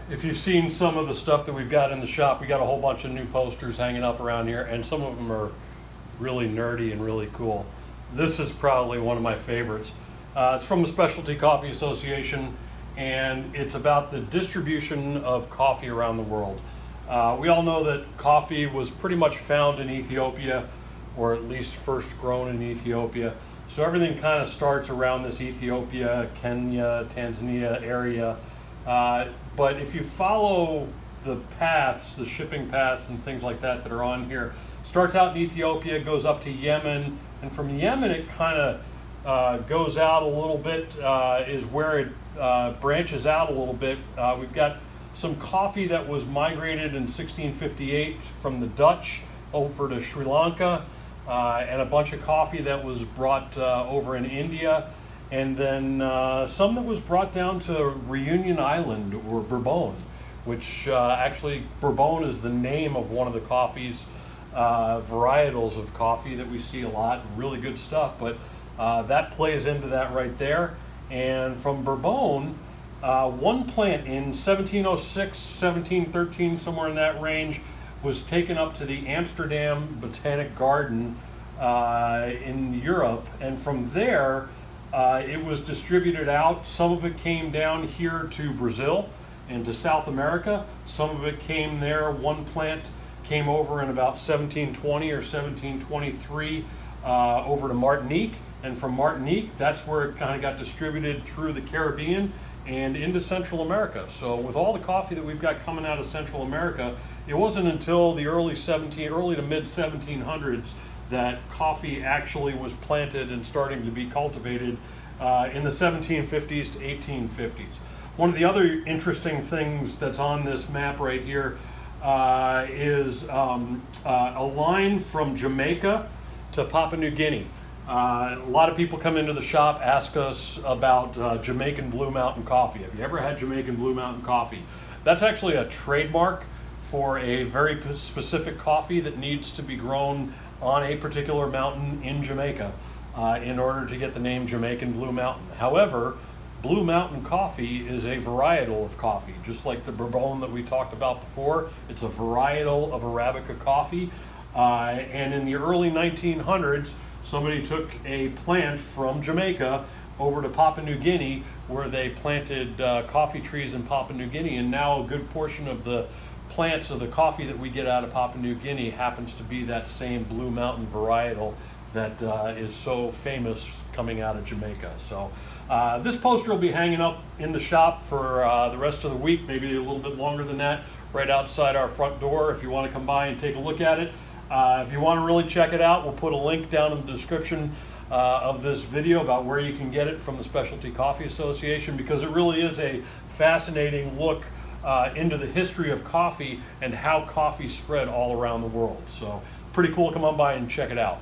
If you've seen some of the stuff that we've got in the shop, we got a whole bunch of new posters hanging up around here, and some of them are really nerdy and really cool. This is probably one of my favorites. It's from the Specialty Coffee Association, and it's about the distribution of coffee around the world. We all know that coffee was pretty much found in Ethiopia, or at least first grown in Ethiopia. So everything kind of starts around this Ethiopia, Kenya, Tanzania area. But if you follow the paths, the shipping paths and things like that that are on here, starts out in Ethiopia, goes up to Yemen, and from Yemen it kind of goes out a little bit, is where it branches out a little bit. We've got some coffee that was migrated in 1658 from the Dutch over to Sri Lanka, and a bunch of coffee that was brought over in India, and then some that was brought down to Reunion Island, or Bourbon, which actually Bourbon is the name of one of the coffees, varietals of coffee that we see a lot. Really good stuff, but that plays into that right there. And from Bourbon, one plant in 1706, 1713, somewhere in that range, was taken up to the Amsterdam Botanic Garden in Europe, and from there it was distributed out. Some of it came down here to Brazil and to South America. Some of it came there. One plant came over in about 1720 or 1723 over to Martinique, and from Martinique, that's where it kind of got distributed through the Caribbean and into Central America. So with all the coffee that we've got coming out of Central America, it wasn't until the early to mid 1700s that coffee actually was planted and starting to be cultivated in the 1750s to 1850s. One of the other interesting things that's on this map right here is a line from Jamaica to Papua New Guinea. A lot of people come into the shop, ask us about Jamaican Blue Mountain coffee. Have you ever had Jamaican Blue Mountain coffee? That's actually a trademark for a very specific coffee that needs to be grown on a particular mountain in Jamaica in order to get the name Jamaican Blue Mountain. However, Blue Mountain coffee is a varietal of coffee, just like the Bourbon that we talked about before. It's a varietal of Arabica coffee, and in the early 1900s, somebody took a plant from Jamaica over to Papua New Guinea, where they planted coffee trees in Papua New Guinea, and now a good portion of the plants of the coffee that we get out of Papua New Guinea happens to be that same Blue Mountain varietal that is so famous coming out of Jamaica. So this poster will be hanging up in the shop for the rest of the week, maybe a little bit longer than that, right outside our front door if you want to come by and take a look at it. If you want to really check it out, we'll put a link down in the description of this video about where you can get it from the Specialty Coffee Association, because it really is a fascinating look into the history of coffee and how coffee spread all around the world. So pretty cool. Come on by and check it out.